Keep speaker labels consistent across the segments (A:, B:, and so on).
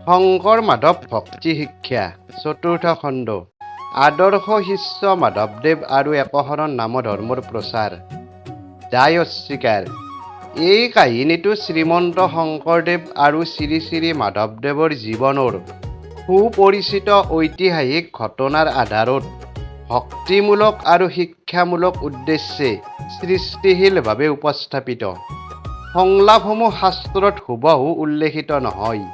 A: শংকৰ মাধৱ ভক্তি শিক্ষা চতুৰ্থ খণ্ড আদৰ্শ শিষ্য মাধৱদেৱ আৰু একশৰণ নাম ধৰ্মৰ প্ৰচাৰ দায় অস্বীকাৰ। এই কাহিনীটো শ্ৰীমন্ত শংকৰদেৱ আৰু শ্ৰী শ্ৰী মাধৱদেৱৰ জীৱনৰ সুপৰিচিত ঐতিহাসিক ঘটনাৰ আধাৰত ভক্তিমূলক আৰু শিক্ষামূলক উদ্দেশ্যে সৃষ্টিশীলভাৱে উপস্থাপিত। সংলাপসমূহ শাস্ত্ৰত হুবহু উল্লেখিত নহয়।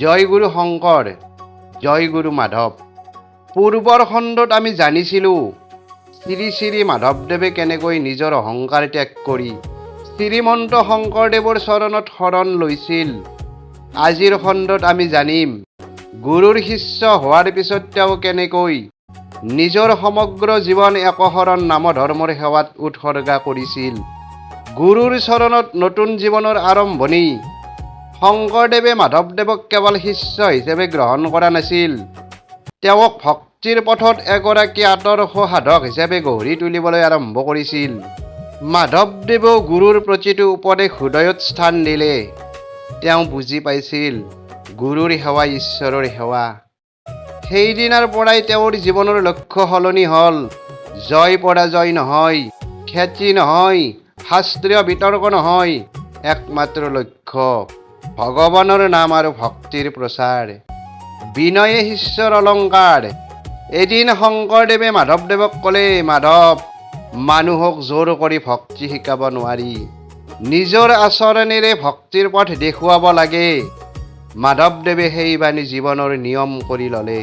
A: জয় গুৰু শংকৰ, জয় গুৰু মাধৱ। পূৰ্বৰ খণ্ডত আমি জানিছিলোঁ শ্ৰী শ্ৰী মাধৱদেৱে কেনেকৈ নিজৰ অহংকাৰ ত্যাগ কৰি শ্ৰীমন্ত শংকৰদেৱৰ চৰণত শৰণ লৈছিল। আজিৰ খণ্ডত আমি জানিম গুৰুৰ শিষ্য হোৱাৰ পিছত তেওঁ কেনেকৈ নিজৰ সমগ্ৰ জীৱন একশৰণ নাম ধৰ্মৰ সেৱাত উৎসৰ্গা কৰিছিল। গুৰুৰ চৰণত নতুন জীৱনৰ আৰম্ভণি। শংকৰদেৱে মাধৱদেৱক কেৱল শিষ্য হিচাপে গ্ৰহণ কৰা নাছিল, তেওঁক ভক্তিৰ পথত এগৰাকী আদৰ্শ সাধক হিচাপে গঢ়ি তুলিবলৈ আৰম্ভ কৰিছিল। মাধৱদেৱেও গুৰুৰ প্ৰতিটো উপদেশ হৃদয়ত স্থান দিলে। তেওঁ বুজি পাইছিল গুৰুৰ সেৱা ঈশ্বৰৰ সেৱা। সেইদিনাৰ পৰাই তেওঁৰ জীৱনৰ লক্ষ্য সলনি হ'ল। জয় পৰাজয় নহয়, খ্যাতি নহয়, শাস্ত্ৰীয় বিতৰ্ক নহয়, একমাত্ৰ লক্ষ্য ভগৱানৰ নাম আৰু ভক্তিৰ প্ৰচাৰ। বিনয়ে শিষ্যৰ অলংকাৰ। এদিন শংকৰদেৱে মাধৱদেৱক ক'লে, মাধৱ, মানুহক জোৰ কৰি ভক্তি শিকাব নোৱাৰি, নিজৰ আচৰণেৰে ভক্তিৰ পথ দেখুৱাব লাগে। মাধৱদেৱে সেই বাণী জীৱনৰ নিয়ম কৰি ল'লে।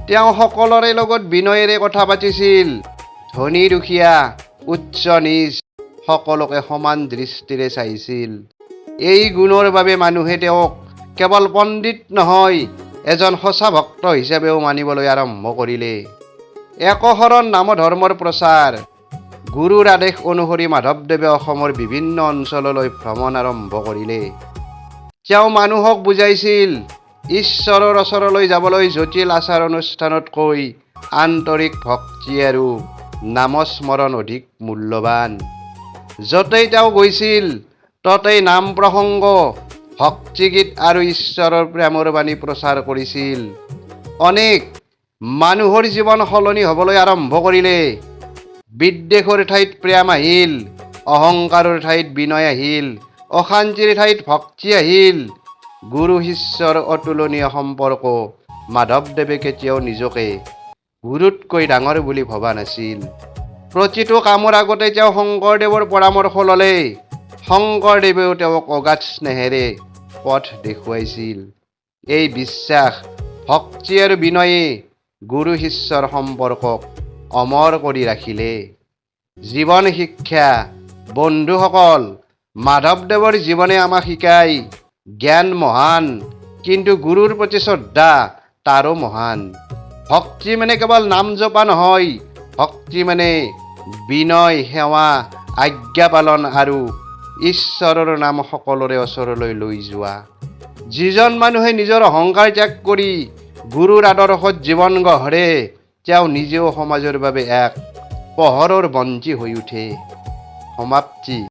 A: তেওঁ সকলোৰে লগত বিনয়েৰে কথা পাতিছিল। ধনী দুখীয়া, উচ্চ নীচ সকলোকে সমান দৃষ্টিৰে চাইছিল। এই গুণৰ বাবে মানুহে তেওঁক কেৱল পণ্ডিত নহয়, এজন সঁচা ভক্ত হিচাপেও মানিবলৈ আৰম্ভ কৰিলে। একশৰণ নাম ধৰ্মৰ প্ৰচাৰ। গুৰুৰ আদেশ অনুসৰি মাধৱদেৱে অসমৰ বিভিন্ন অঞ্চললৈ ভ্ৰমণ আৰম্ভ কৰিলে। তেওঁ মানুহক বুজাইছিল ঈশ্বৰৰ ওচৰলৈ যাবলৈ জটিল আচাৰ অনুষ্ঠানতকৈ আন্তৰিক ভক্তি আৰু নামস্মৰণ অধিক মূল্যৱান। য'তেই তেওঁ গৈছিল ততেই নাম প্ৰসংগ, ভক্তিগীত আৰু ঈশ্বৰৰ প্ৰেমৰ বাণী প্ৰচাৰ কৰিছিল। অনেক মানুহৰ জীৱন সলনি হ'বলৈ আৰম্ভ কৰিলে। বিদ্বেষৰ ঠাইত প্ৰেম আহিল, অহংকাৰৰ ঠাইত বিনয় আহিল, অশান্তিৰ ঠাইত ভক্তি আহিল। গুৰু শিষ্যৰ অতুলনীয় সম্পৰ্ক। মাধৱদেৱে কেতিয়াও নিজকে গুৰুতকৈ ডাঙৰ বুলি ভবা নাছিল। প্ৰতিটো কামৰ আগতে তেওঁ শংকৰদেৱৰ পৰামৰ্শ ল'লে। শংকৰদেৱেও তেওঁক অগাধ স্নেহেৰে পথ দেখুৱাইছিল। এই বিশ্বাস, ভক্তি আৰু বিনয়ে গুৰু শিষ্যৰ সম্পৰ্কক অমৰ কৰি ৰাখিলে। জীৱন শিক্ষা। বন্ধুসকল, মাধৱদেৱৰ জীৱনে আমাক শিকায় জ্ঞান মহান, কিন্তু গুৰুৰ প্ৰতি শ্ৰদ্ধা তাৰো মহান। ভক্তি মানে কেৱল নাম জপা নহয়, ভক্তি মানে বিনয়, সেৱা, আজ্ঞা পালন আৰু ঈশ্বৰৰ নাম সকলোৰে ওচৰলৈ লৈ যোৱা। যিজন মানুহে নিজৰ অহংকাৰ ত্যাগ কৰি গুৰুৰ আদৰ্শত জীৱন গঢ়ে, তেওঁ নিজেও সমাজৰ বাবে এক পোহৰৰ বন্তি হৈ উঠে। সমাপ্তি।